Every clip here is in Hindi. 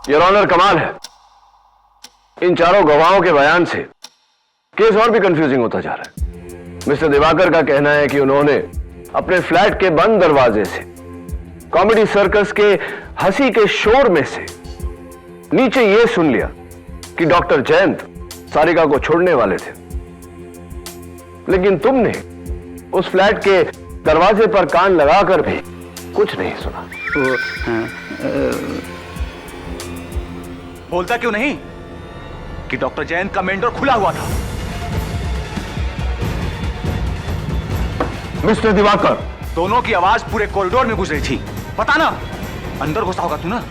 योर ऑनर, कमाल है, इन चारों गवाहों के बयान से केस और भी कंफ्यूजिंग होता जा रहा है। मिस्टर दिवाकर का कहना है कि उन्होंने अपने फ्लैट के बंद दरवाजे से कॉमेडी सर्कस के हंसी के शोर में से नीचे यह सुन लिया कि डॉक्टर जयंत सारिका को छोड़ने वाले थे, लेकिन तुमने उस फ्लैट के दरवाजे पर कान लगाकर भी कुछ नहीं सुना। बोलता क्यों नहीं कि डॉक्टर जयंत का मेन डोर खुला हुआ था? मिस्टर दिवाकर, दोनों की आवाज पूरे कॉरिडोर में गुजरी थी। पता ना अंदर घुसा होगा तू ना।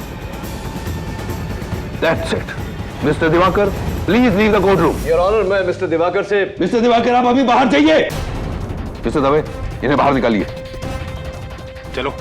That's it. Mister Diwakar, please leave the court room. Your honour, मैं मिस्टर दिवाकर से। मिस्टर दिवाकर, आप अभी बाहर जाइए। मिस्टर दवे, इन्हें बाहर निकालिए। चलो।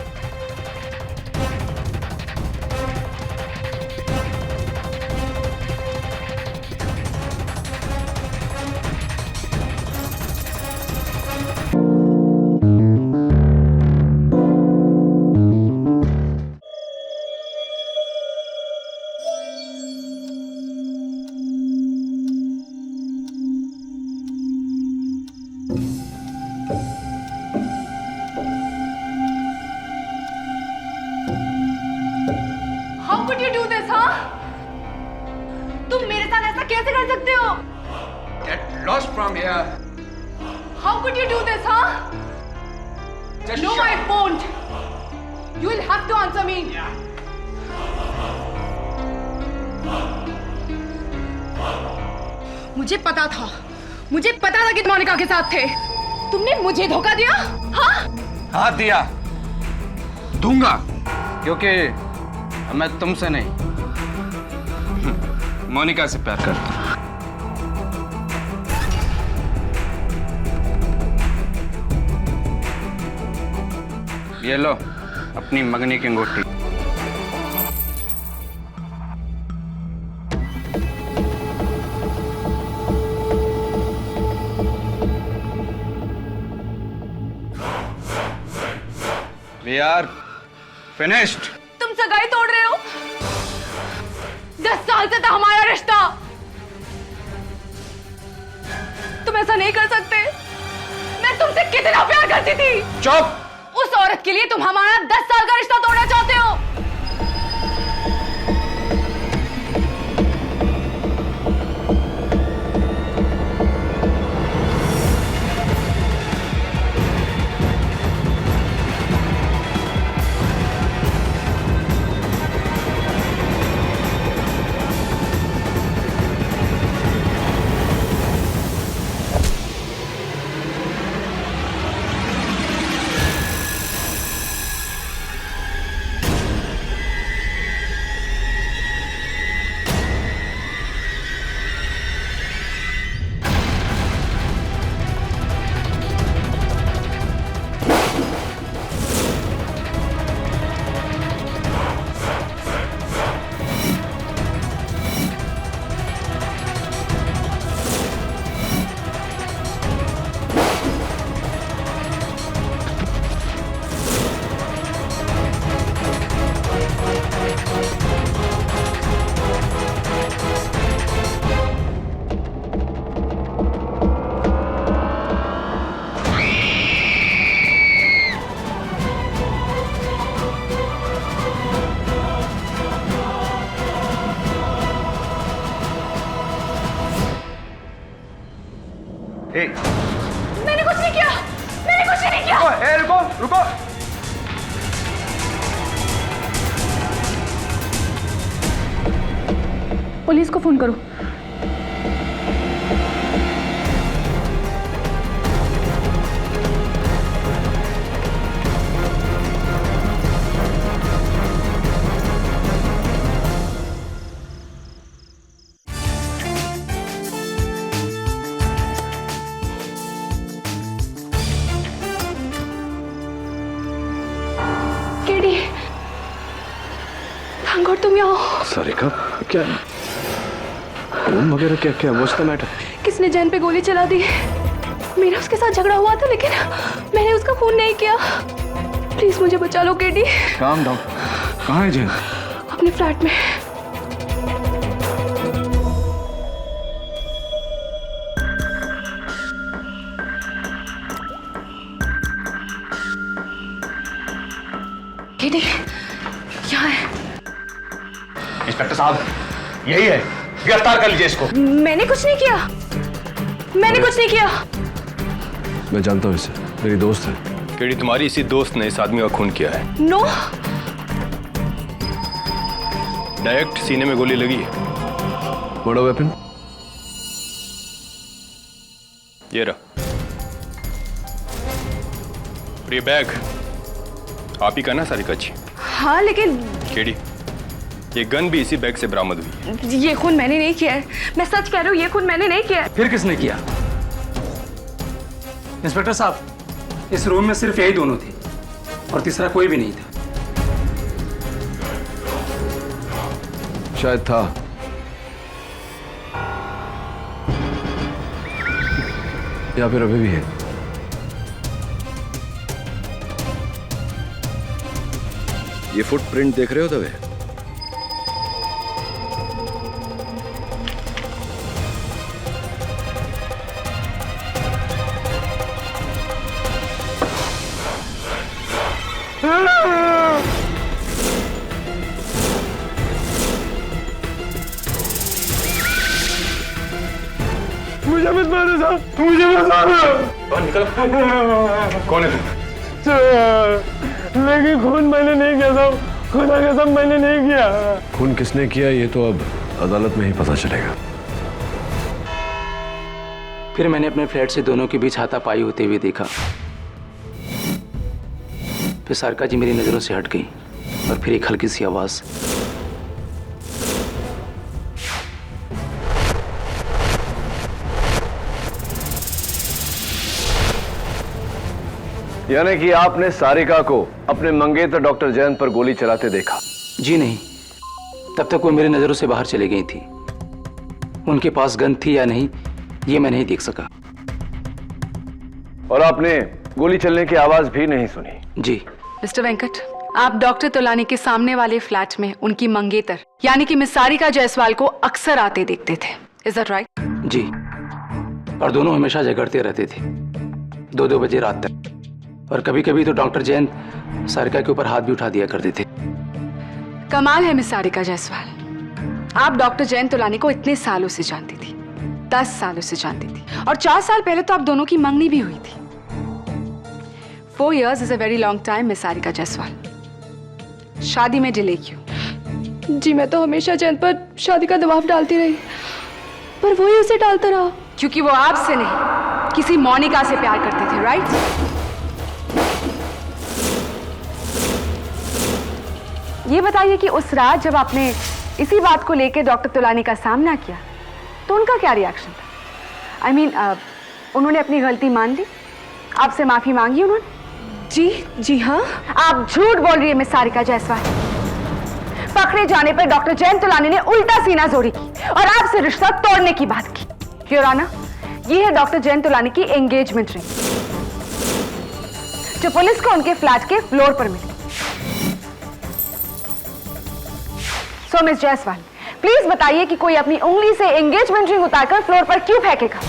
How could you do this, हाँ? तुम मेरे साथ ऐसा कैसे कर सकते हो? Get lost from here. How could you do this, हाँ? Just No, shut I up. won't. You will have to answer me. मुझे पता था कि तुम मोनिका के साथ थे। तुमने मुझे धोखा दिया, हाँ? हाँ दिया, दूंगा, क्योंकि मैं तुमसे नहीं मोनिका से प्यार करता हूं। ये लो अपनी मंगनी की अंगूठी। We are finished. तुम सगाई तोड़ रहे हो? 10 साल से था हमारा रिश्ता। तुम ऐसा नहीं कर सकते। मैं तुमसे कितना प्यार करती थी। चुप। उस औरत के लिए तुम हमारा 10 साल का रिश्ता तोड़ना चाहते हो। मैंने कुछ नहीं किया। रुको, रुको। पुलिस को फोन करो। केडी, थैंक गॉड तुम यहाँ हो। सारिका, क्या खून वगैरह क्या क्या व्हाट्स द मैटर? किसने जैन पे गोली चला दी? मेरा उसके साथ झगड़ा हुआ था, लेकिन मैंने उसका खून नहीं किया। प्लीज मुझे बचा लो केडी। Calm down. कहाँ है जैन? अपने फ्लैट में। केटी क्या है? इंस्पेक्टर साहब, यही है, गिरफ्तार कर लीजिए इसको। मैंने कुछ नहीं किया, मैंने कुछ नहीं किया। मैं जानता हूँ इसे, मेरी दोस्त है। केडी, तुम्हारी इसी दोस्त ने इस आदमी का खून किया है। नो, डायरेक्ट सीने में गोली लगी है। बड़ा वेपन? ये रहा। और ये बैग आप ही का ना सारिका जी? हाँ लेकिन केडी, ये गन भी इसी बैग से बरामद हुई है। ये खून मैंने नहीं किया है, मैं सच कह रही हूँ, ये खून मैंने नहीं किया है। फिर किसने किया? इंस्पेक्टर साहब, इस रूम में सिर्फ यही दोनों थे और तीसरा कोई भी नहीं था। शायद था। या फिर अभी भी है। ये फुटप्रिंट देख रहे हो दवे? मुझे मत मारो साहब, मुझे मत मारो। निकल। कौन है तू? लेकिन खून मैंने नहीं किया साहब, खुदा कसम मैंने नहीं किया। खून किसने किया ये तो अब अदालत में ही पता चलेगा। फिर मैंने अपने फ्लैट से दोनों के बीच हाथापाई होते हुए देखा। फिर सारिका जी मेरी नजरों से हट गई और फिर एक हल्की सी आवाज। यानी कि आपने सारिका को अपने मंगेतर डॉक्टर जयंत पर गोली चलाते देखा? जी नहीं, तब तक वो मेरी नजरों से बाहर चली गई थी। उनके पास गन थी या नहीं ये मैं नहीं देख सका। और आपने गोली चलने की आवाज भी नहीं सुनी? जी। मिस्टर वेंकट, आप डॉक्टर तोलानी के सामने वाले फ्लैट में उनकी मंगेतर यानी कि मिस सारिका जायसवाल को अक्सर आते देखते थे, इज दैट राइट? जी, और दोनों हमेशा झगड़ते रहते थे 2-2 बजे रात तक। और कभी कभी तो डॉक्टर जयंत सारिका के ऊपर हाथ भी उठा दिया करते थे। कमाल है मिस सारिका जायसवाल, आप डॉक्टर जयंत तोलानी को इतने सालों से जानती थी, 10 सालों से जानती थी, और 4 साल पहले तो आप दोनों की मंगनी भी हुई थी। 4 years is a very long time, miss Sarika Jaiswal. शादी में डिले क्यों? जी मैं तो हमेशा जयंत पर शादी का दबाव डालती रही, पर वही उसे डालता रहा। क्योंकि वो आपसे नहीं किसी मोनिका से प्यार करते थे, राइट? ये बताइए कि उस रात जब आपने इसी बात को लेकर डॉक्टर तोलानी का सामना किया तो उनका क्या रिएक्शन था? आई मीन उन्होंने अपनी गलती मान ली, आपसे माफी मांगी उन्होंने? जी हाँ। आप झूठ बोल रही है मिस सारिका जायसवाल। पकड़े जाने पर डॉक्टर जयंत तोलानी ने उल्टा सीना जोड़ी की और आपसे रिश्ता तोड़ने की बात की। योर ऑनर, ये है डॉक्टर जयंत तोलानी की एंगेजमेंट रिंग जो पुलिस को उनके फ्लैट के फ्लोर पर मिली। सो मिस जायसवाल, प्लीज बताइए कि कोई अपनी उंगली से एंगेजमेंट रिंग उतारकर फ्लोर पर क्यों फेंकेगा?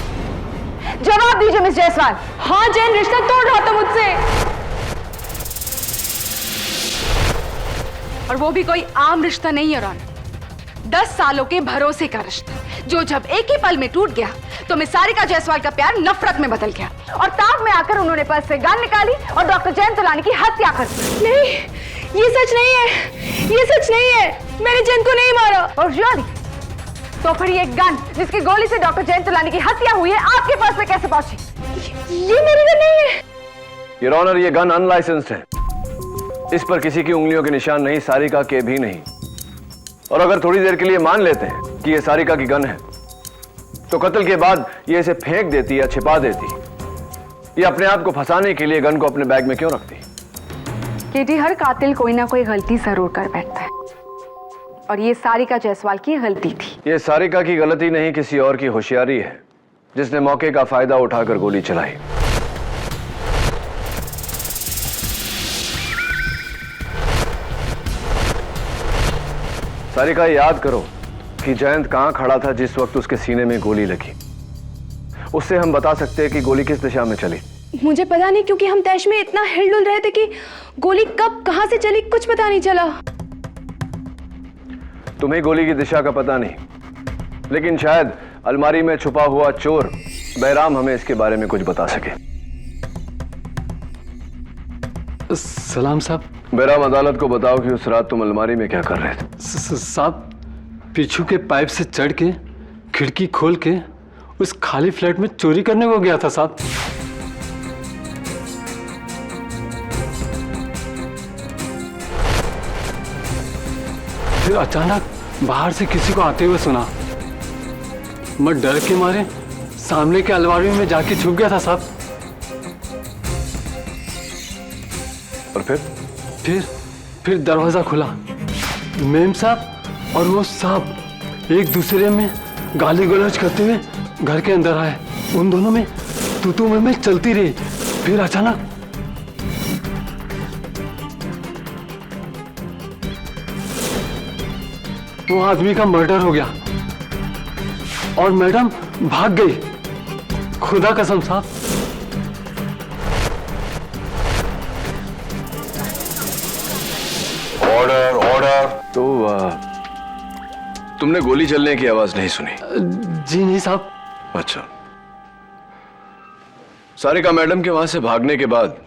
जवाब दीजिए मिस जायसवाल। हाँ, जैन रिश्ता तोड़ रहा था मुझसे, और वो भी कोई आम रिश्ता नहीं है रॉन, 10 सालों के भरोसे का रिश्ता जो जब एक ही पल में टूट गया तो मिस सारिका जायसवाल का प्यार नफरत में बदल गया और ताक में आकर उन्होंने पर्स से गन निकाली और डॉक्टर जयंत तोलानी की हत्या कर दी। नहीं, ये सच नहीं है, ये सच नहीं है, मैंने जयंत को नहीं मारा। और रियली? तो फिर ये गन जिसकी गोली से डॉक्टर जयंत तोलानी की हत्या हुई है आपके पास में कैसे पहुंची? ये मेरी गन नहीं है। योर ऑनर, ये गन अनलाइसेंस्ड है, इस पर किसी की उंगलियों के निशान नहीं, सारिका के भी नहीं। और अगर थोड़ी देर के लिए मान लेते हैं कि ये सारिका की गन है तो कत्ल के बाद ये इसे फेंक देती या छिपा देती। ये अपने आप को फंसाने के लिए गन को अपने बैग में क्यों रखती? केटी, हर कातिल कोई ना कोई गलती जरूर कर बैठता है और ये सारिका जायसवाल की गलती थी। ये सारिका की गलती नहीं, किसी और की होशियारी है जिसने मौके का फायदा उठाकर गोली चलाई। सारिका, याद करो कि जयंत कहां खड़ा था जिस वक्त उसके सीने में गोली लगी। उससे हम बता सकते हैं कि गोली किस दिशा में चली। मुझे पता नहीं, क्योंकि हम तैश में इतना हिलडुल रहे थे कि गोली कब कहां से चली कुछ पता नहीं चला। तुम्हें गोली की दिशा का पता नहीं, लेकिन शायद अलमारी में छुपा हुआ चोर बहराम हमें इसके बारे में कुछ बता सके। सलाम साहब। बहराम, अदालत को बताओ कि उस रात तुम अलमारी में क्या कर रहे थे? साहब, पीछू के पाइप से चढ़ के खिड़की खोल के उस खाली फ्लैट में चोरी करने को गया था साहब। फिर अचानक बाहर से किसी को आते हुए सुना। मैं डर के मारे सामने के अलमारी में जाके छुप गया था साहब। और फिर दरवाजा खुला। मेम साहब और वो साहब एक दूसरे में गाली गलौज करते हुए घर के अंदर आए। उन दोनों में तू में चलती रही। फिर अचानक वो आदमी का मर्डर हो गया और मैडम भाग गई। खुदा कसम साहब। Order order. तो तुमने गोली चलने की आवाज नहीं सुनी? जी नहीं साहब। अच्छा। सारिका मैडम के वहां से भागने के बाद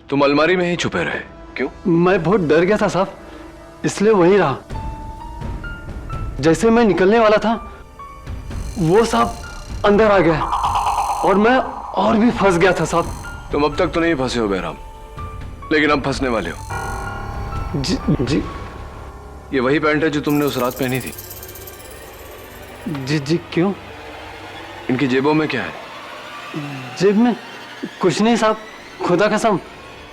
तुम अलमारी में ही छुपे रहे, क्यों? मैं बहुत डर गया था साहब, इसलिए वहीं रहा। जैसे मैं निकलने वाला था वो साहब अंदर आ गया और मैं और भी फंस गया था साहब। तुम अब तक तो नहीं फंसे हो बहराम, लेकिन अब फंसने वाले हो। जी ये वही पैंट है जो तुमने उस रात पहनी थी? जी क्यों? इनकी जेबों में क्या है? जेब में कुछ नहीं साहब, खुदा कसम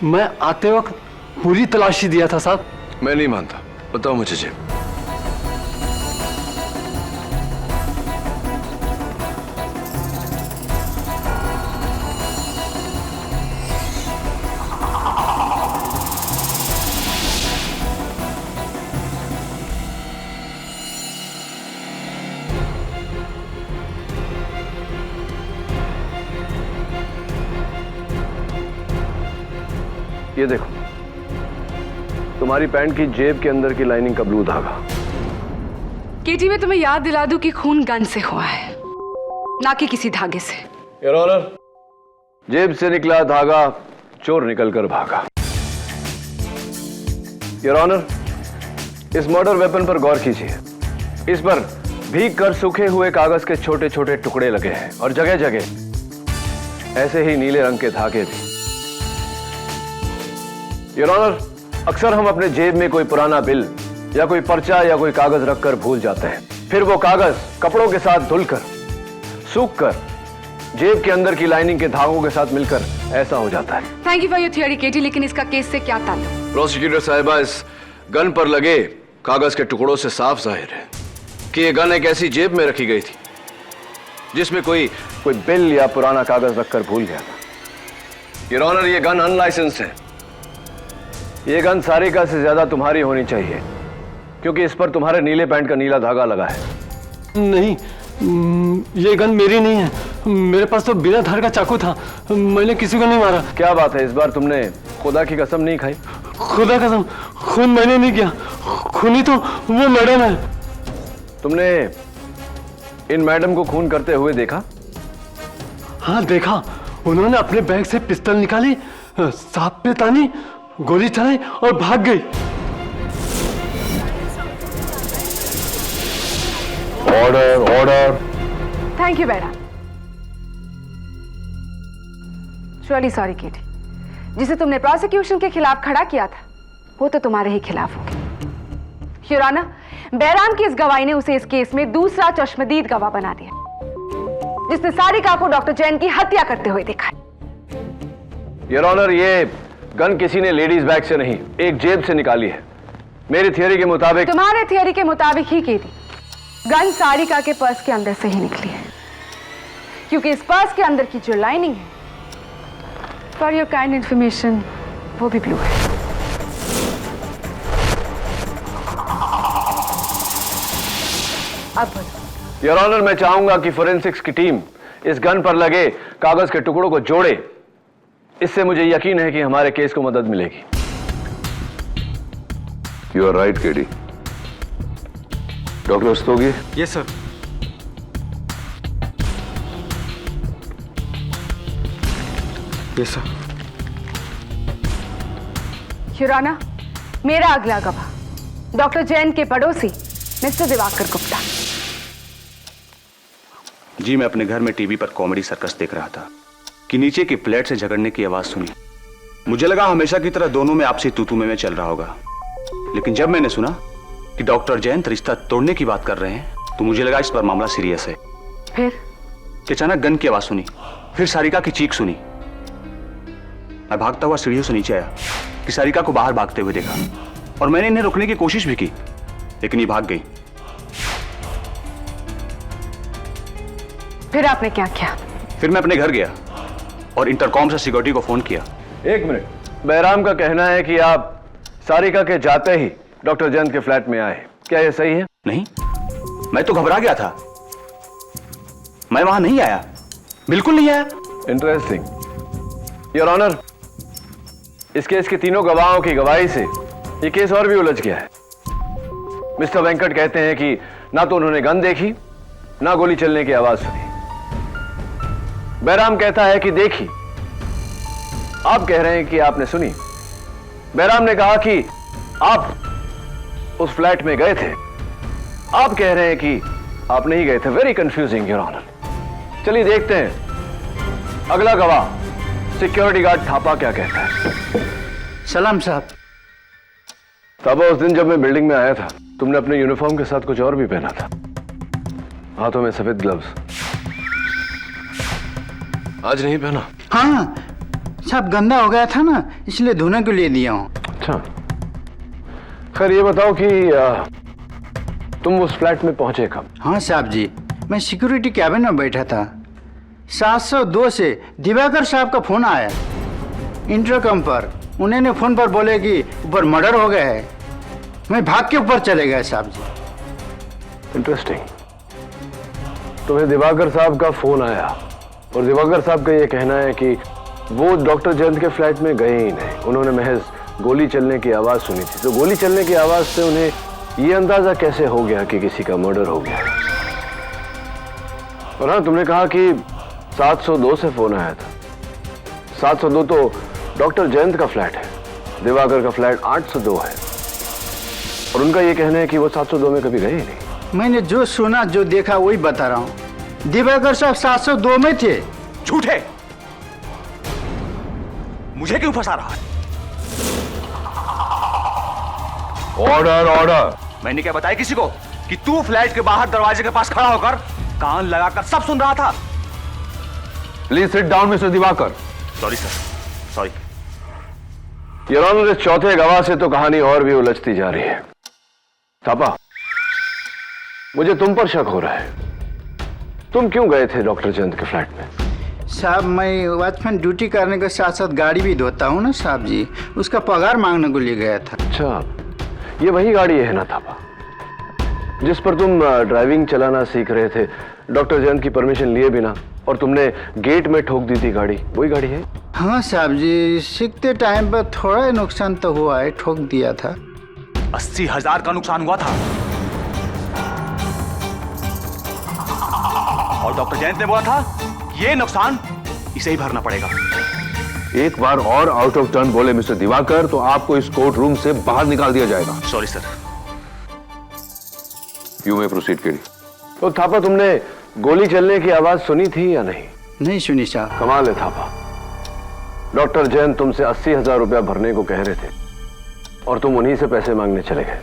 मैं आते वक्त पूरी तलाशी दिया था साहब। मैं नहीं मानता, बताओ मुझे जेब। ये देखो, तुम्हारी पैंट की जेब के अंदर की लाइनिंग का ब्लू धागा। केटी, मैं तुम्हें याद दिला दूं कि खून गन से हुआ है, ना कि किसी धागे से। योर ऑनर, जेब से निकला धागा चोर निकलकर भागा। योर ऑनर, इस मर्डर वेपन पर गौर कीजिए। इस पर भीग कर सूखे हुए कागज के छोटे छोटे टुकड़े लगे हैं और जगह जगह ऐसे ही नीले रंग के धागे भी। योर ऑनर, अक्सर हम अपने जेब में कोई पुराना बिल या कोई पर्चा या कोई कागज रखकर भूल जाते हैं। फिर वो कागज कपड़ों के साथ धुलकर, सूखकर जेब के अंदर की लाइनिंग के धागों के साथ मिलकर ऐसा हो जाता है। Thank you for your theory KT, लेकिन इसका केस से क्या ताल्लुक? प्रोसिक्यूटर साहिबा, इस गन पर लगे कागज के टुकड़ों से साफ जाहिर है कि यह गन एक ऐसी जेब में रखी गई थी जिसमें कोई बिल या पुराना कागज रखकर भूल गया था। योर ऑनर, ये गन अनलाइसेंस है। ये गन सारिका से ज्यादा तुम्हारी होनी चाहिए, क्योंकि इस पर तुम्हारे नीले पैंट का नीला धागा लगा है। नहीं, ये गन मेरी नहीं है। मेरे पास तो बिना धार का चाकू था, मैंने किसी को नहीं मारा। क्या बात है, इस बार तुमने खुदा की कसम नहीं खाई? खुदा कसम, खून मैंने नहीं किया। खूनी तो वो मैडम है। तुमने इन मैडम को खून करते हुए देखा? हाँ देखा। उन्होंने अपने बैग से पिस्तौल निकाली, सांप पे तानी, गोली चलाई और भाग गई। Order order. थैंक यू बेटा। रियली सॉरी केटी, जिसे तुमने प्रोसिक्यूशन के खिलाफ खड़ा किया था वो तो तुम्हारे ही खिलाफ हो गया। योर ऑनर, बहराम की इस गवाही ने उसे इस केस में दूसरा चश्मदीद गवाह बना दिया, जिसने सारिका को डॉक्टर जैन की हत्या करते हुए देखा। योर ऑनर, ये गन किसी ने लेडीज बैग से नहीं, एक जेब से निकाली है। मेरी थियरी के मुताबिक। तुम्हारे थियरी के मुताबिक ही केटी, गन सारिका के पर्स के अंदर से ही निकली है, क्योंकि इस पर्स के अंदर की जो लाइनिंग है, फॉर योर काइंड इंफॉर्मेशन, वो भी ब्लू है। अब योर ऑनर, मैं चाहूंगा कि फोरेंसिक्स की टीम इस गन पर लगे कागज के टुकड़ों को जोड़े इससे मुझे यकीन है कि हमारे केस को मदद मिलेगी। You are right KD. Doctor Rastogi, yes sir. Yes sir. Your honour, मेरा अगला गवाह डॉक्टर जैन के पड़ोसी मिस्टर दिवाकर गुप्ता। जी, मैं अपने घर में टीवी पर कॉमेडी सर्कस देख रहा था कि नीचे की फ्लैट से झगड़ने की आवाज सुनी। मुझे लगा हमेशा की तरह दोनों में आपसी तू-तू में चल रहा होगा, लेकिन जब मैंने सुना कि डॉक्टर जयंत रिश्ता तोड़ने की बात कर रहे हैं तो मुझे लगा इस पर मामला सीरियस है। फिर कि अचानक गन की आवाज सुनी, फिर सारिका की चीख सुनी। मैं भागता हुआ सीढ़ियों से नीचे आया कि सारिका को बाहर भागते हुए देखा और मैंने इन्हें रोकने की कोशिश भी की, लेकिन ये भाग गई। फिर आपने क्या किया? फिर मैं अपने घर गया और इंटरकॉम से सिक्योरिटी को फोन किया। एक मिनट, बहराम का कहना है कि आप सारिका के जाते ही डॉक्टर जयंत के फ्लैट में आए, क्या यह सही है? नहीं, मैं तो घबरा गया था, मैं वहां नहीं आया, बिल्कुल नहीं आया। इंटरेस्टिंग योर ऑनर, इस केस के तीनों गवाहों की गवाही से ये केस और भी उलझ गया है। मिस्टर वेंकट कहते हैं कि ना तो उन्होंने गन देखी, ना गोली चलने की आवाज सुनी। बहराम कहता है कि देखी। आप कह रहे हैं कि आपने सुनी। बहराम ने कहा कि आप उस फ्लैट में गए थे, आप कह रहे हैं कि आप नहीं गए थे। Very confusing your honour. चलिए देखते हैं अगला गवाह सिक्योरिटी गार्ड थापा क्या कहता है। सलाम साहब। थापा, उस दिन जब मैं बिल्डिंग में आया था तुमने अपने यूनिफॉर्म के साथ कुछ और भी पहना था, हाथों में सफेद ग्लव्स। आज नहीं पहना? हाँ साहब, गंदा हो गया था ना, इसलिए धोने के लिए दिया हूँ। अच्छा, खैर ये बताओ कि तुम उस फ्लैट में पहुंचे कब? हाँ साहब जी, मैं सिक्योरिटी कैबिन में बैठा था। 702 से दिवाकर साहब का फोन आया इंटरकम पर। उन्होंने फोन पर बोले कि ऊपर मर्डर हो गया है। मैं भाग के ऊपर चले गए साहब जी। इंटरेस्टिंग। तुम्हें दिवाकर साहब का फोन आया और दिवाकर साहब का यह कहना है कि वो डॉक्टर जयंत के फ्लैट में गए ही नहीं, उन्होंने महज गोली चलने की आवाज सुनी थी। तो गोली चलने की आवाज से उन्हें यह अंदाजा कैसे हो गया कि किसी का मर्डर हो गया? और हाँ, तुमने कहा कि 702 से फोन आया था। 702 तो डॉक्टर जयंत का फ्लैट है, दिवाकर का फ्लैट 802 है, और उनका यह कहना है कि वो 702 में कभी गए ही नहीं। मैंने जो सुना, जो देखा, वही बता रहा हूँ। दिवाकर साहब 702 में थे। झूठे, मुझे क्यों फंसा रहा है? Order order. मैंने क्या बताया किसी को कि तू फ्लैट के बाहर दरवाजे के पास खड़ा होकर कान लगाकर सब सुन रहा था? Please sit down mister Diwakar. Sorry sir, sorry. Your honour, इस चौथे गवाह से तो कहानी और भी उलझती जा रही है। थापा, मुझे तुम पर शक हो रहा है। तुम क्यों गए थे डॉक्टर जयंत के फ्लैट में? साहब, मैं वॉचमैन ड्यूटी करने के साथ साथ गाड़ी भी धोता हूँ ना साहब जी, उसका पगार मांगने को लिए गया था। अच्छा, ये वही गाड़ी है ना थापा जिस पर तुम ड्राइविंग चलाना सीख रहे थे डॉक्टर जयंत की परमिशन लिए बिना, और तुमने गेट में ठोक दी थी गाड़ी? वही गाड़ी है? हाँ साहब जी, सीखते टाइम पर थोड़ा नुकसान तो हुआ है, ठोक दिया था। 80,000 का नुकसान हुआ था और डॉक्टर जयंत ने बोला था ये नुकसान इसे ही भरना पड़ेगा। एक बार और आउट ऑफ टर्न बोले मिस्टर दिवाकर तो आपको इस कोर्ट रूम से बाहर निकाल दिया जाएगा। Sorry sir. You may proceed KD. तो थापा, तुमने गोली चलने की आवाज सुनी थी या नहीं? नहीं सुनी साहब। कमाल है थापा, डॉक्टर जयंत तुमसे 80,000 रुपया भरने को कह रहे थे और तुम उन्हीं से पैसे मांगने चले गए।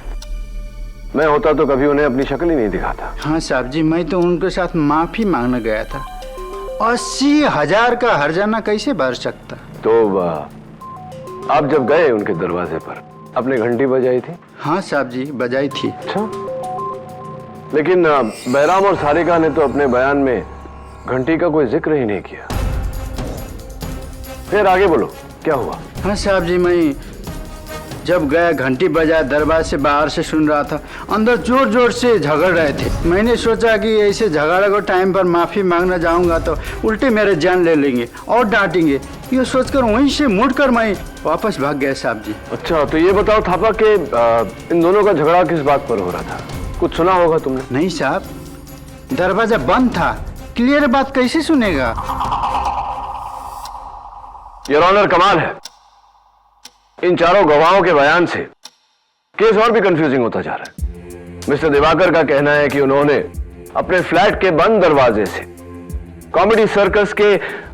मैं होता तो कभी उन्हें अपनी शक्ल ही नहीं दिखाता। हाँ साहब जी, मैं तो उनके साथ माफी मांगने गया था। 80,000 का हर्जाना कैसे भर सकता? तो आप जब गए उनके दरवाजे पर अपने घंटी बजाई थी? हाँ साहब जी, बजाई थी। अच्छा, लेकिन बहराम और सारिका ने तो अपने बयान में घंटी का कोई जिक्र ही नहीं किया। फिर आगे बोलो, क्या हुआ? हाँ साहब जी, मैं जब गया घंटी बजाया, दरवाजे से बाहर से सुन रहा था, अंदर जोर जोर से झगड़ रहे थे। मैंने सोचा कि ऐसे झगड़ा को टाइम पर माफ़ी मांगना जाऊंगा तो उल्टे मेरे जान ले लेंगे और डांटेंगे। ये सोचकर वहीं से मुड़कर मैं वापस भाग गया साहब जी। अच्छा, तो ये बताओ थापा कि इन दोनों का झगड़ा किस बात पर हो रहा था? कुछ सुना होगा तुमने? नहीं साहब, दरवाजा बंद था, क्लियर बात कैसे सुनेगा? योर ऑनर, कमाल है, इन चारों गवाहों के बयान से केस और भी कंफ्यूजिंग होता जा रहा है। मिस्टर दिवाकर का कहना है कि उन्होंने अपने फ्लैट के बंद दरवाजे से कॉमेडी सर्कस के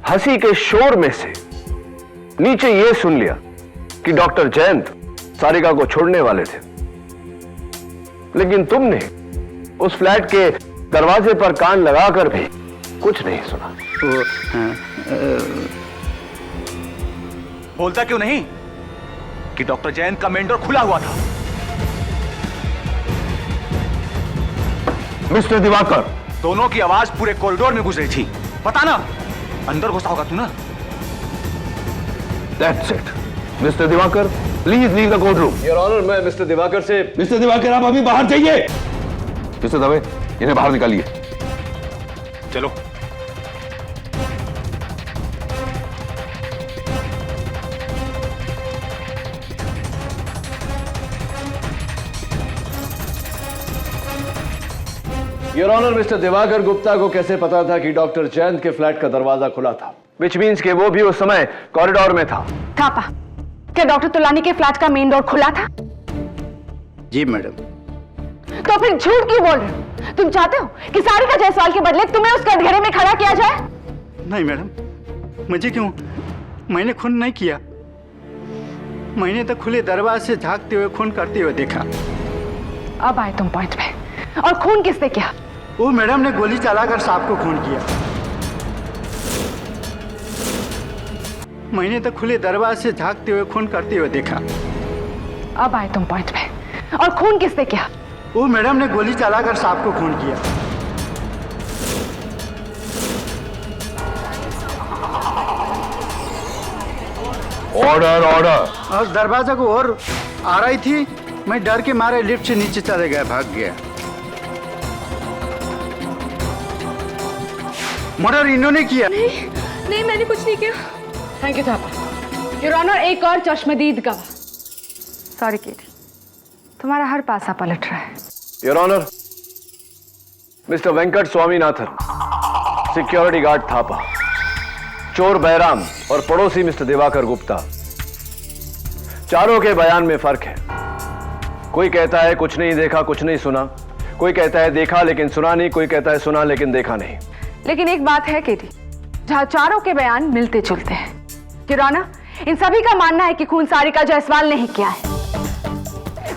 हंसी के शोर में से नीचे यह सुन लिया कि डॉक्टर जयंत सारिका को छोड़ने वाले थे, लेकिन तुमने उस फ्लैट के दरवाजे पर कान लगाकर भी कुछ नहीं सुना। बोलता क्यों नहीं कि डॉक्टर जयंत का मेन डोर खुला हुआ था? मिस्टर दिवाकर, दोनों की आवाज पूरे कॉरिडोर में गुजरी थी। पता ना अंदर घुसा होगा तू ना। That's it. Mister Diwakar, please leave the court room. Your honour, मैं मिस्टर दिवाकर से मिस्टर दिवाकर, आप अभी बाहर जाइए। मिस्टर दवे, इन्हें बाहर निकालिए। चलो। Your honour, mister Diwakar Gupta को कैसे पता था कि डॉक्टर जयंत के फ्लैट का दरवाजा खुला था? विच मीन्स कि वो भी उस समय कॉरिडोर में था। थापा, क्या डॉक्टर तुलानी के फ्लैट का मेन डोर खुला था? जी मैडम। तो फिर झूठ क्यों बोल रहे हो? तुम चाहते हो कि सारिका जायसवाल के बदले तुम्हें उस कटघरे में खड़ा किया जाए? नहीं मैडम, मुझे क्यों? मैंने खून नहीं किया। मैंने तो खुले दरवाजे से झांकते हुए खून करते हुए देखा। अब आए तुम पॉइंट पे। और खून किसने किया? वो मैडम ने गोली चलाकर सांप को खून किया। मैंने तो खुले दरवाजे से झांकते हुए खून करते हुए देखा। अब आए तुम पॉइंट पे। और खून किसने किया? वो मैडम ने गोली चलाकर सांप को खून किया। Order, order. और दरवाजा को और आ रही थी, मैं डर के मारे लिफ्ट से नीचे चले गया, भाग गया। मर्डर इन्होंने किया। नहीं मैंने कुछ नहीं किया। Thank you Thapa. Your honour, एक और चश्मदीद गवाह। सॉरी केटी, तुम्हारा हर पासा पलट रहा है। Your honour, mister Venkat Swaminathan, security guard Thapa, चोर बैराम और पड़ोसी मिस्टर दिवाकर गुप्ता, चारों के बयान में फर्क है। कोई कहता है कुछ नहीं देखा, कुछ नहीं सुना। कोई कहता है देखा लेकिन सुना नहीं। कोई कहता है सुना लेकिन देखा नहीं। लेकिन एक बात है केटी, जहां चारों के बयान मिलते जुलते हैं। योर ऑनर, इन सभी का मानना है कि खून सारिका जायसवाल ने ही किया है।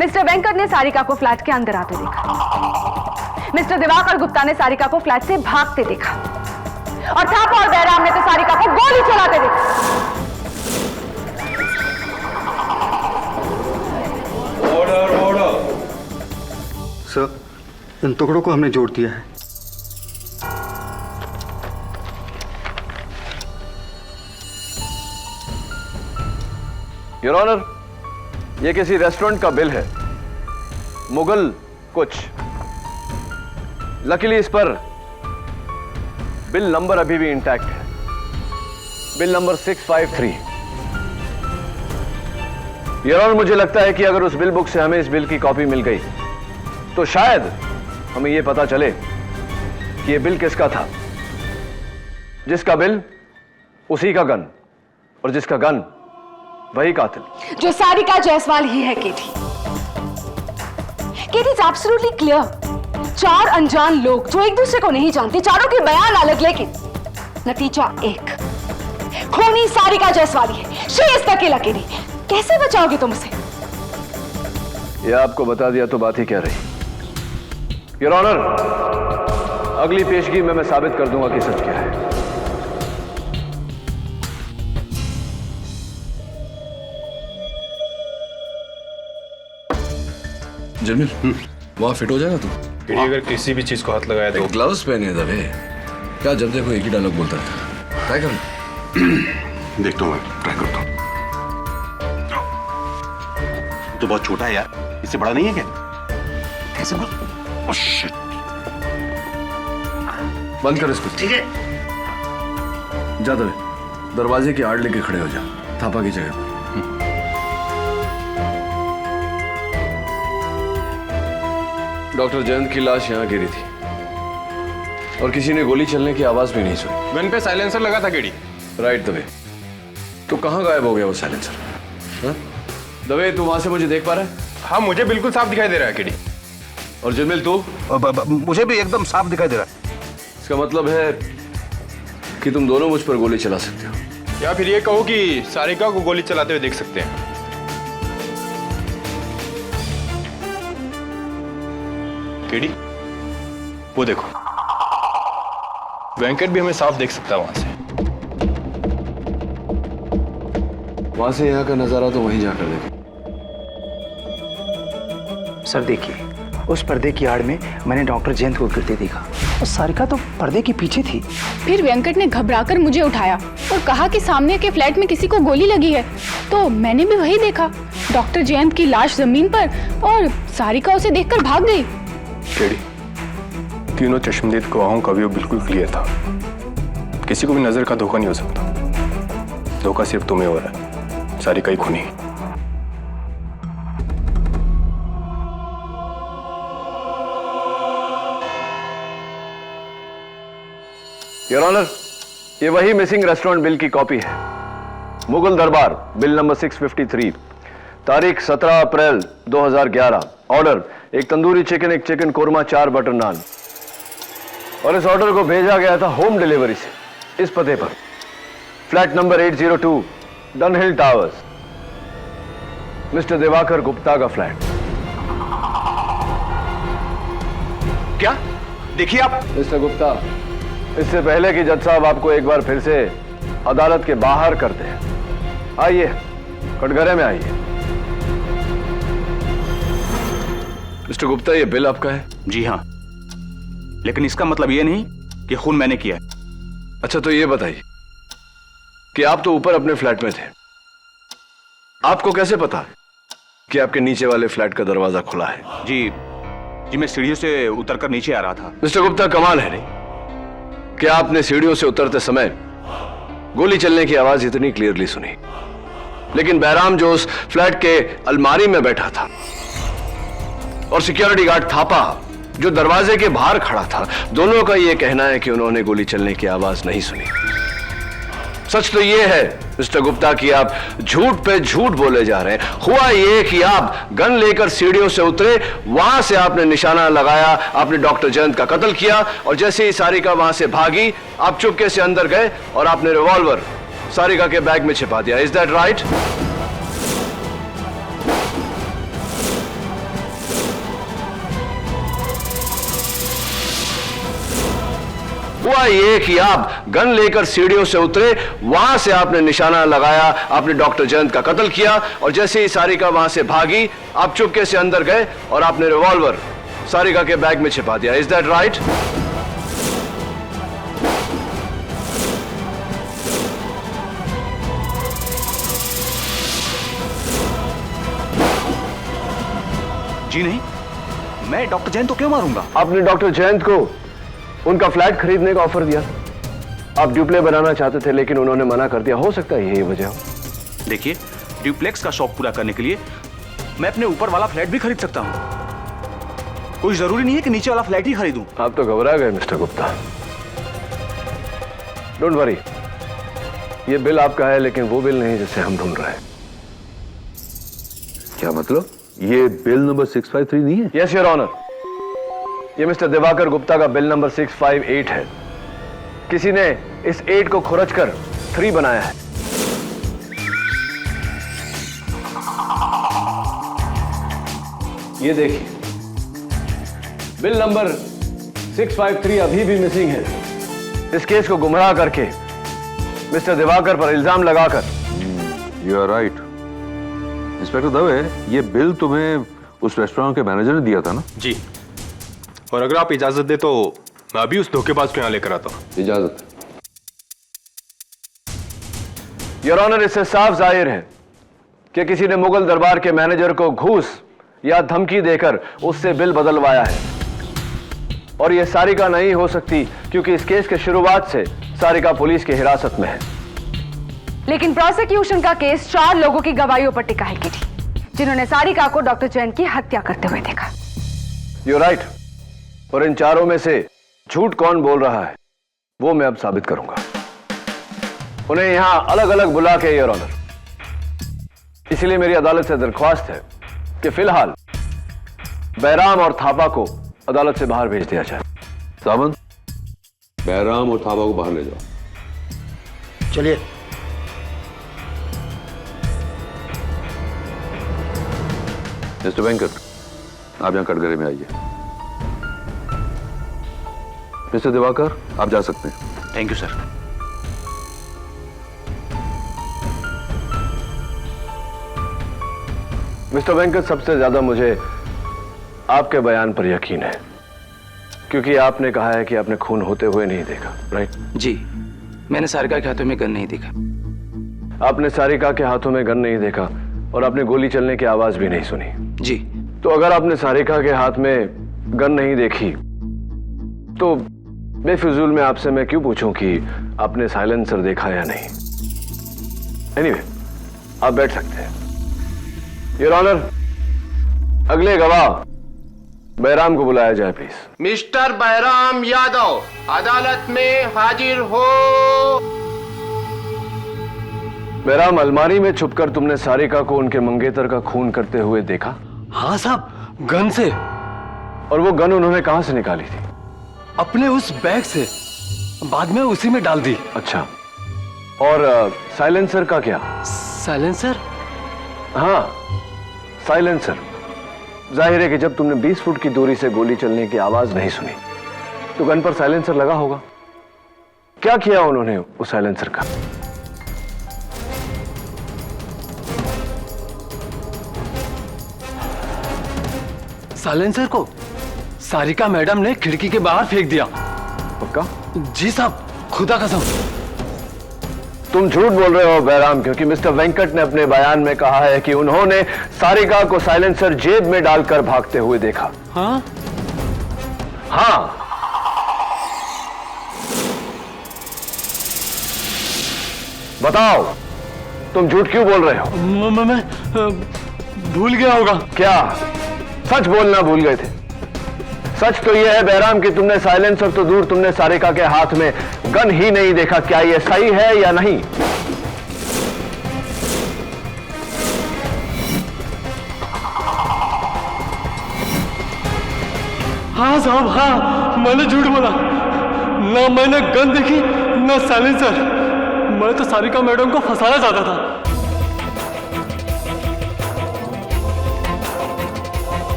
मिस्टर वेंकट ने सारिका को फ्लैट के अंदर आते देखा। मिस्टर दिवाकर गुप्ता ने सारिका को फ्लैट से भागते देखा। और थापा और बैराम ने तो सारिका को गोली चलाते देखा। Order, order. सर, इन टुकड़ों को हमने जोड़ दिया है। योर ऑनर, ये किसी रेस्टोरेंट का बिल है, मुगल कुछ। लकीली इस पर बिल नंबर अभी भी इंटैक्ट है, बिल नंबर 653। योर ऑनर, मुझे लगता है कि अगर उस बिल बुक से हमें इस बिल की कॉपी मिल गई तो शायद हमें यह पता चले कि यह बिल किसका था। जिसका बिल उसी का गन, और जिसका गन वही कातिल, जो सारिका जायसवाल ही है। केटी, केटी इज एब्सोल्युटली क्लियर। चार अनजान लोग जो एक दूसरे को नहीं जानते, चारों के बयान अलग, लेकिन नतीजा एक। खूनी सारिका जायसवाल है। She is the killer. KT, कैसे बचाओगे तुम उसे? यह आपको बता दिया तो बात ही क्या रही। योर ऑनर, अगली पेशगी में मैं साबित कर दूंगा कि सच क्या है। जमील, वहाँ फिट हो जाएगा तू? अगर किसी भी चीज को हाथ लगाया तो ग्लव्स पहने दबे। क्या जब देखो एक ही डायलॉग बोलता था। ट्राई करना। देखता हूँ, ट्राई करता हूँ। तो बहुत छोटा है यार, इससे बड़ा नहीं है क्या? कैसे बोल? Oh shit. बंद कर इसको। ठीक है। जा दबे, दरवाजे की आड़ लेके खड़े हो जा, थापा की जगह। डॉक्टर जयंत की लाश यहाँ गिरी थी और किसी ने गोली चलने की आवाज भी नहीं सुनी। गन पे साइलेंसर लगा था केडी। राइट दबे, तो कहाँ गायब हो गया वो साइलेंसर? हाँ? दबे तू वहां से मुझे देख पा रहा है? हाँ मुझे बिल्कुल साफ दिखाई दे रहा है केडी। और जिनमिल तू? मुझे भी एकदम साफ दिखाई दे रहा है। इसका मतलब है कि तुम दोनों मुझ पर गोली चला सकते हो, या फिर ये कहो कि सारिका को गोली चलाते हुए देख सकते हैं। केडी वो देखो, वेंकट भी हमें साफ देख सकता है वहां से। वहां से यहाँ का नजारा तो वहीं जाकर देखो। सर देखिए, उस पर्दे की आड़ में मैंने डॉक्टर जयंत को गिरते देखा और सारिका तो पर्दे के पीछे थी। फिर वेंकट ने घबराकर मुझे उठाया और कहा कि सामने के फ्लैट में किसी को गोली लगी है, तो मैंने भी वही देखा, डॉक्टर जयंत की लाश जमीन पर और सारिका उसे देखकर भाग गई। केडी, तीनों चश्मदीद गवाहों का व्यू बिल्कुल क्लियर था। किसी को भी नजर का धोखा नहीं हो सकता। धोखा सिर्फ तुम्हें हो रहा है, सारिका ही खूनी। योर ऑनर, ये वही मिसिंग रेस्टोरेंट बिल की कॉपी है। मुगल दरबार, बिल नंबर 653, तारीख 17 अप्रैल 2011। ऑर्डर, एक तंदूरी चिकन, एक चिकन कोरमा, 4 बटर नान। और इस ऑर्डर को भेजा गया था होम डिलीवरी से, इस पते पर, flat number 802, Dunhill towers, mister Diwakar Gupta का फ्लैट। क्या? देखिए आप। मिस्टर गुप्ता, इससे पहले कि जज साहब आपको एक बार फिर से अदालत के बाहर करते हैं, आइए कटघरे में आइए। मिस्टर गुप्ता, ये बिल आपका है? जी हाँ, लेकिन इसका मतलब ये नहीं कि खून मैंने किया है। अच्छा तो ये बताइए कि आप तो ऊपर अपने फ्लैट में थे, आपको कैसे पता कि आपके नीचे वाले फ्लैट का दरवाजा खुला है? जी मैं सीढ़ियों से उतरकर नीचे आ रहा था। मिस्टर गुप्ता, कमाल है नहीं कि आपने सीढ़ियों से उतरते समय गोली चलने की आवाज इतनी क्लियरली सुनी, लेकिन बैराम जो उस फ्लैट के अलमारी में बैठा था और सिक्योरिटी गार्ड थापा जो दरवाजे के बाहर खड़ा था, दोनों का यह कहना है कि उन्होंने गोली चलने की आवाज नहीं सुनी। सच तो यह है मिस्टर गुप्ता कि आप झूठ पे झूठ बोले जा रहे हैं। हुआ यह कि आप गन लेकर सीढ़ियों से उतरे, वहां से आपने निशाना लगाया, आपने डॉक्टर जयंत का कत्ल किया, और जैसे ही सारिका वहां से भागी, आप चुपके से अंदर गए और आपने रिवॉल्वर सारिका के बैग में छिपा दिया। Is that right? हुआ ये कि आप गन लेकर सीढ़ियों से उतरे, वहां से आपने निशाना लगाया, आपने डॉक्टर जयंत का कत्ल किया, और जैसे ही सारिका वहां से भागी, आप चुपके से अंदर गए और आपने रिवॉल्वर सारिका के बैग में छिपा दिया। Is that right? जी नहीं, मैं डॉक्टर जयंत को क्यों मारूंगा? आपने डॉक्टर जयंत को उनका फ्लैट खरीदने का ऑफर दिया, आप ड्यूप्ले बनाना चाहते थे, लेकिन उन्होंने मना कर दिया। हो सकता है यही वजह हो। देखिए, ड्यूप्लेक्स का शौक पूरा करने के लिए मैं अपने ऊपर वाला फ्लैट भी खरीद सकता हूं। कोई जरूरी नहीं है कि नीचे वाला फ्लैट ही खरीदूं। आप तो घबरा गए मिस्टर गुप्ता। डोंट वरी, ये बिल आपका है, लेकिन वो बिल नहीं जिसे हम ढूंढ रहे हैं। क्या मतलब? ये बिल नंबर 653 नहीं है? यस योर ऑनर, ये मिस्टर दिवाकर गुप्ता का बिल नंबर 658 है। किसी ने इस 8 को खुरचकर 3 बनाया है। ये देखिए, बिल नंबर 653 अभी भी मिसिंग है। इस केस को गुमराह करके मिस्टर दिवाकर पर इल्जाम लगाकर। You are right. Inspector Dave, ये बिल तुम्हें उस रेस्टोरेंट के मैनेजर ने दिया था ना? जी, और अगर आप इजाजत दे तो मैं अभी उस धोखेबाज को यहां लेकर आता हूं। इजाजत। योर ऑनर, इससे साफ जाहिर है कि किसी ने मुगल दरबार के मैनेजर को घूस या धमकी देकर उससे बिल बदलवाया है। और यह सारिका नहीं हो सकती क्योंकि इस केस के शुरुआत से सारिका पुलिस की हिरासत में है। लेकिन प्रोसिक्यूशन का केस 4 लोगों की गवाहियों पर टिका है किटी, जिन्होंने सारिका को डॉक्टर जैन की हत्या करते हुए देखा। You right. और इन चारों में से झूठ कौन बोल रहा है वो मैं अब साबित करूंगा। उन्हें यहां अलग अलग बुला के, योर ऑनर। इसलिए मेरी अदालत से दरख्वास्त है कि फिलहाल बैराम और थापा को अदालत से बाहर भेज दिया जाए। सामंत, बैराम और थापा को बाहर ले जाओ। चलिए। मिस्टर वेंकट, आप यहां कटघरे में आइए। मिस्टर दिवाकर, आप जा सकते हैं। Thank you sir. Mister Venkat, सबसे ज्यादा मुझे आपके बयान पर यकीन है, क्योंकि आपने कहा है कि आपने खून होते हुए नहीं देखा, राइट? जी, मैंने सारिका के हाथों में गन नहीं देखा। आपने सारिका के हाथों में गन नहीं देखा और आपने गोली चलने की आवाज भी नहीं सुनी। जी। तो अगर आपने सारिका के हाथ में गन नहीं देखी तो बेफिजूल में आपसे मैं क्यों पूछूं कि आपने साइलेंसर देखा या नहीं। एनीवे, आप बैठ सकते हैं। योर ऑनर, अगले गवाह बैराम को बुलाया जाए प्लीज। मिस्टर बैराम यादव, अदालत में हाजिर हो। बैराम, अलमारी में छुपकर तुमने सारिका को उनके मंगेतर का खून करते हुए देखा? हाँ साहब, गन से। और वो गन उन्होंने कहां से निकाली थी? अपने उस बैग से, बाद में उसी में डाल दी। अच्छा, और साइलेंसर का क्या? साइलेंसर? हाँ, साइलेंसर। जाहिर है कि जब तुमने 20 फुट की दूरी से गोली चलने की आवाज नहीं सुनी तो गन पर साइलेंसर लगा होगा। क्या किया उन्होंने उस साइलेंसर का? साइलेंसर को सारिका मैडम ने खिड़की के बाहर फेंक दिया। पक्का? जी साहब, खुदा कसम। तुम झूठ बोल रहे हो बैराम, क्योंकि मिस्टर वेंकट ने अपने बयान में कहा है कि उन्होंने सारिका को साइलेंसर जेब में डालकर भागते हुए देखा। हाँ? हाँ। बताओ, तुम झूठ क्यों बोल रहे हो? मैं भूल गया होगा। क्या सच बोलना भूल गए थे? सच तो यह है बैराम कि तुमने साइलेंसर तो दूर, तुमने सारिका के हाथ में गन ही नहीं देखा। क्या यह सही है या नहीं? हाँ साहब, हाँ, मैंने झूठ बोला। ना मैंने गन देखी, ना साइलेंसर। मैं तो सारिका मैडम को फंसाना चाहता था।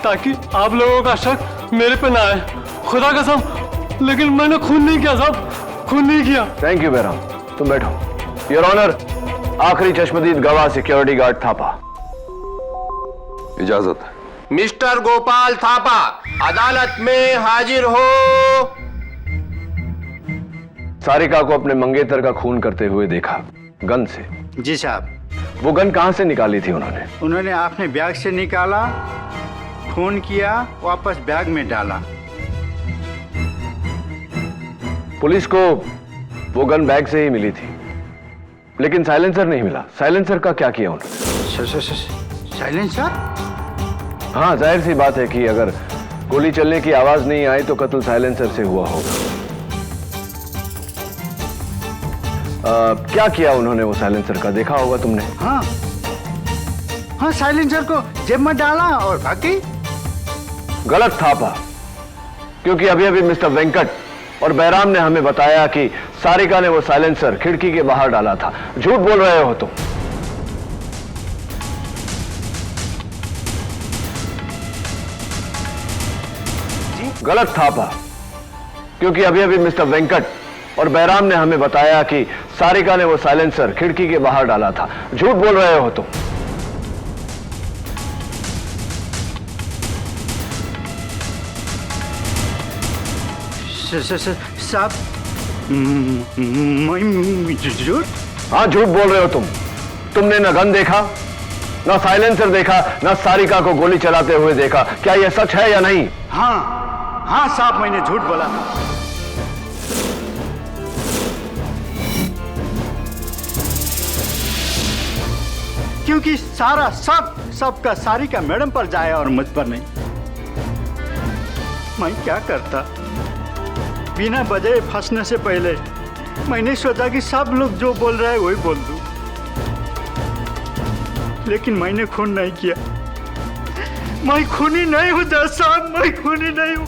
ताकि आप लोगों का शक मेरे पे ना आए। खुदा कसम, लेकिन मैंने खून नहीं किया साहब, खून नहीं किया। थैंक यू बैराम, तुम बैठो। योर ऑनर, आखिरी चश्मदीद गवाह सिक्योरिटी गार्ड थापा। इजाजत है। मिस्टर गोपाल थापा, अदालत में हाजिर हो। सारिका को अपने मंगेतर का खून करते हुए देखा, गन से। जी साहब। वो गन कहां से निकाली थी उन्होंने? उन्होंने अपने बैग से निकाला, खून किया, वापस बैग में डाला। पुलिस को वो गन बैग से ही मिली थी, लेकिन साइलेंसर नहीं मिला। साइलेंसर का क्या किया उन्होंने? साइलेंसर? हाँ, जाहिर सी बात है कि अगर गोली चलने की आवाज नहीं आई तो कत्ल साइलेंसर से हुआ होगा। क्या किया उन्होंने वो साइलेंसर का? देखा होगा तुमने। हाँ हाँ, साइलेंसर को जेब में डाला और भागी। गलत थापा, क्योंकि अभी अभी मिस्टर वेंकट और बैराम ने हमें बताया कि सारिका ने वो साइलेंसर खिड़की के बाहर डाला था। झूठ बोल रहे हो तुम। गलत थापा, क्योंकि अभी अभी मिस्टर वेंकट और बैराम ने हमें बताया कि सारिका ने वो साइलेंसर खिड़की के बाहर डाला था। झूठ बोल रहे हो तुम। साहब, मैं झूठ? हाँ, झूठ बोल रहे हो तुम। तुमने न गन देखा, न साइलेंसर देखा, न सारिका को गोली चलाते हुए देखा। क्या यह सच है या नहीं? हाँ साहब, मैंने झूठ बोला। क्योंकि सारा सबका सारिका मैडम पर जाए और मुझ पर नहीं। मैं क्या करता, बिना वजह फंसने से पहले मैंने सोचा कि सब लोग जो बोल रहे हैं वही बोल दूं, लेकिन मैंने खून नहीं किया। मैं खूनी नहीं हूं जज साहब, मैं खूनी नहीं हूं।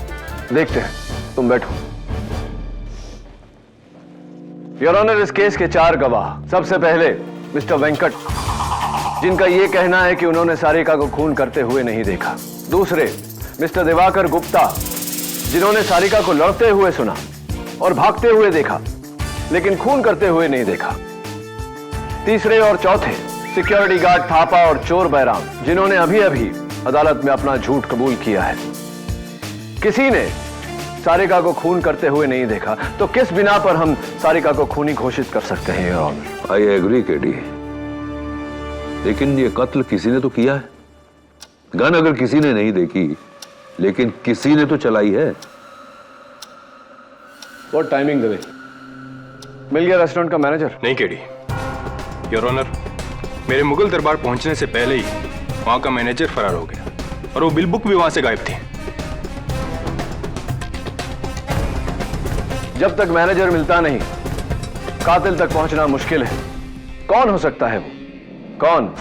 देखते हैं, तुम बैठो। योर ऑनर, इस केस के 4 गवाह। सबसे पहले मिस्टर वेंकट, जिनका यह कहना है कि उन्होंने सारिका को खून करते हुए नहीं देखा। दूसरे मिस्टर दिवाकर गुप्ता, जिन्होंने सारिका को लड़ते हुए सुना और भागते हुए देखा, लेकिन खून करते हुए नहीं देखा। तीसरे और चौथे सिक्योरिटी गार्ड थापा और चोर बैराम, जिन्होंने अभी अभी अदालत में अपना झूठ कबूल किया है। किसी ने सारिका को खून करते हुए नहीं देखा, तो किस बिना पर हम सारिका को खूनी घोषित कर सकते हैं your honour? I agree KD, लेकिन ये कत्ल किसी ने तो किया है। गन अगर किसी ने नहीं देखी, लेकिन किसी ने तो चलाई है। What timing Dave? मिल गया रेस्टोरेंट का मैनेजर? नहीं केडी, योर ऑनर, मेरे मुगल दरबार पहुंचने से पहले ही वहां का मैनेजर फरार हो गया और वो बिल बुक भी वहां से गायब थी। जब तक मैनेजर मिलता नहीं, कातिल तक पहुंचना मुश्किल है। कौन हो सकता है वो? कौन?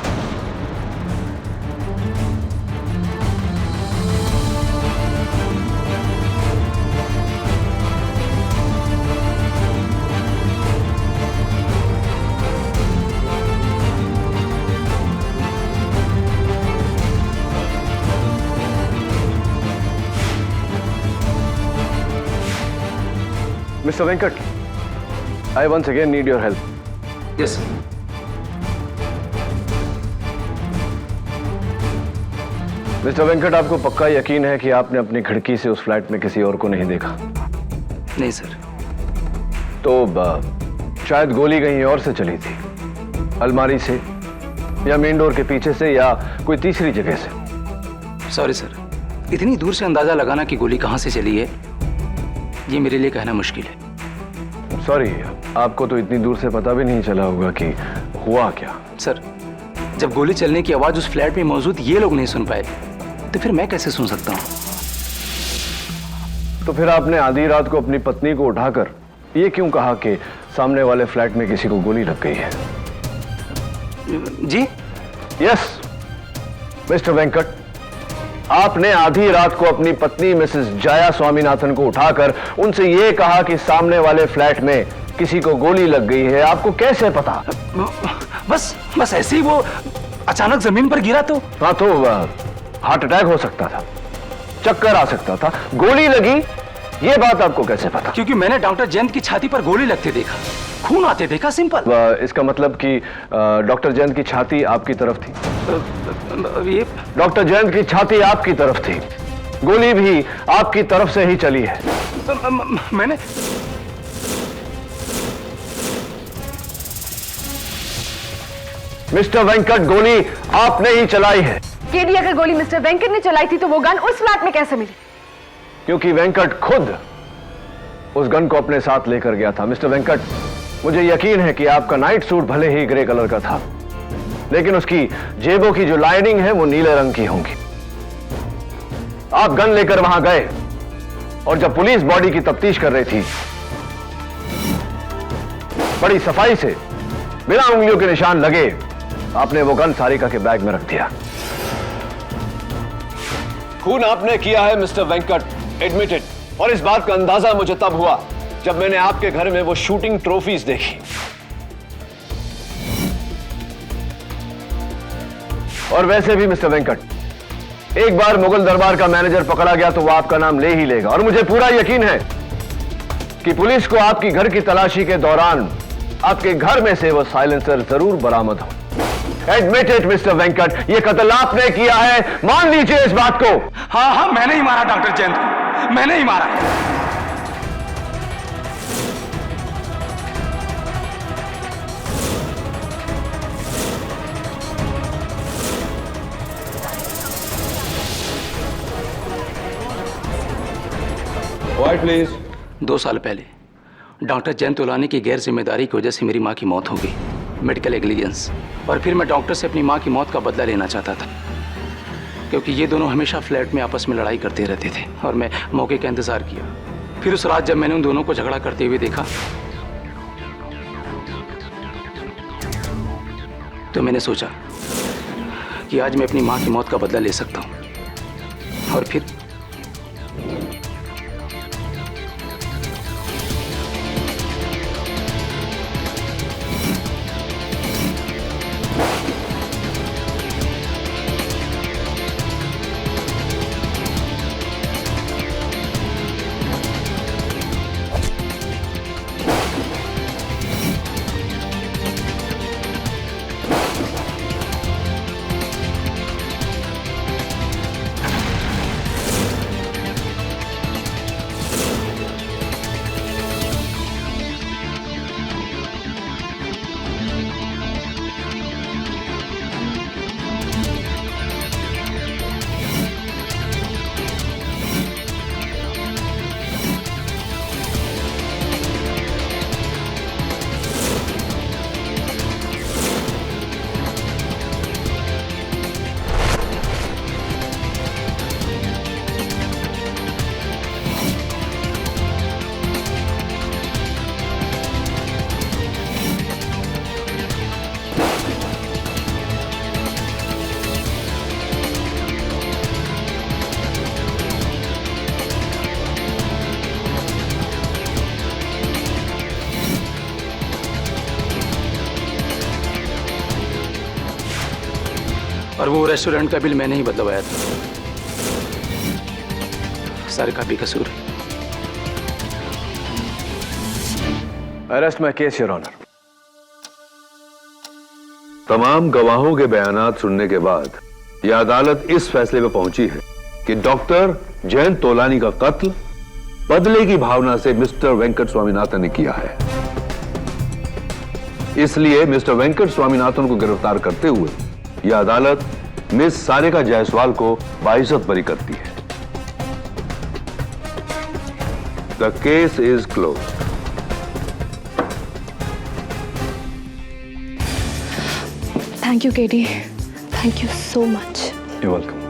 Mr. Venkat, I once again need your help. Yes mister Venkat, आपको पक्का यकीन है कि आपने अपनी खिड़की से उस फ्लैट में किसी और को नहीं देखा? नहीं सर। तो शायद गोली कहीं और से चली थी, अलमारी से या मेन डोर के पीछे से या कोई तीसरी जगह से। सॉरी सर, इतनी दूर से अंदाजा लगाना कि गोली कहां से चली है, ये मेरे लिए कहना मुश्किल है। सॉरी, आपको तो इतनी दूर से पता भी नहीं चला होगा कि हुआ क्या। सर, जब गोली चलने की आवाज उस फ्लैट में मौजूद ये लोग नहीं सुन पाए, तो फिर मैं कैसे सुन सकता हूं? तो फिर आपने आधी रात को अपनी पत्नी को उठाकर ये क्यों कहा कि सामने वाले फ्लैट में किसी को गोली लग गई है? जी? यस मिस्टर वेंकट, आपने आधी रात को अपनी पत्नी मिसेस जया स्वामीनाथन को उठाकर उनसे यह कहा कि सामने वाले फ्लैट में किसी को गोली लग गई है। आपको कैसे पता? बस ऐसे ही वो अचानक जमीन पर गिरा तो। हाँ, तो हार्ट अटैक हो सकता था, चक्कर आ सकता था, गोली लगी, ये बात आपको कैसे पता? क्योंकि मैंने डॉक्टर जयंत की छाती पर गोली लगते देखा, खून आते देखा, सिंपल। इसका मतलब कि डॉक्टर जयंत की छाती आपकी तरफ थी? ये डॉक्टर जयंत की छाती आपकी तरफ थी, गोली भी आपकी तरफ से ही चली है। मैंने मिस्टर वेंकट, गोली आपने ही चलाई है। केडी, अगर गोली मिस्टर वेंकट ने चलाई थी तो वो गन उस फ्लैट में कैसे मिली? क्योंकि वेंकट खुद उस गन को अपने साथ लेकर गया था। मिस्टर वेंकट, मुझे यकीन है कि आपका नाइट सूट भले ही ग्रे कलर का था, लेकिन उसकी जेबों की जो लाइनिंग है वो नीले रंग की होंगी। आप गन लेकर वहां गए और जब पुलिस बॉडी की तफ्तीश कर रही थी, बड़ी सफाई से बिना उंगलियों के निशान लगे आपने वो गन सारिका के बैग में रख दिया। खून आपने किया है मिस्टर वेंकट, एडमिटेड। और इस बात का अंदाजा मुझे तब हुआ जब मैंने आपके घर में वो शूटिंग ट्रॉफीज देखी। और वैसे भी मिस्टर वेंकट, एक बार मुगल दरबार का मैनेजर पकड़ा गया तो वो आपका नाम ले ही लेगा। और मुझे पूरा यकीन है कि पुलिस को आपकी घर की तलाशी के दौरान आपके घर में से वो साइलेंसर जरूर बरामद हो। एडमिट इट मिस्टर वेंकट, ये कत्ल आपने किया है, मान लीजिए इस बात को। हाँ, मैंने ही मारा डॉक्टर जयंत को, मैंने ही मारा। Quiet, please. 2 साल पहले डॉक्टर जयंत तोलानी की गैर जिम्मेदारी की वजह से मेरी माँ की मौत हो गई, मेडिकल एग्लीजेंस। और फिर मैं डॉक्टर से अपनी माँ की मौत का बदला लेना चाहता था, क्योंकि ये दोनों हमेशा फ्लैट में आपस में लड़ाई करते रहते थे और मैं मौके का इंतजार किया। फिर उस रात जब मैंने उन दोनों को झगड़ा करते हुए देखा तो मैंने सोचा कि आज मैं अपनी माँ की मौत का बदला ले सकता हूँ। और फिर और वो रेस्टोरेंट का बिल मैंने ही बदलवाया था। सारिका भी कसूर है। Arrest my case your honour. तमाम गवाहों के बयानात सुनने के बाद यह अदालत इस फैसले पर पहुंची है कि डॉक्टर जयंत तोलानी का कत्ल बदले की भावना से मिस्टर वेंकट स्वामीनाथन ने किया है। इसलिए मिस्टर वेंकट स्वामीनाथन को गिरफ्तार करते हुए यह अदालत मिस सारिका जायसवाल को बाइज्जत बरी करती है। The case is closed. Thank you KD, thank you so much. You welcome.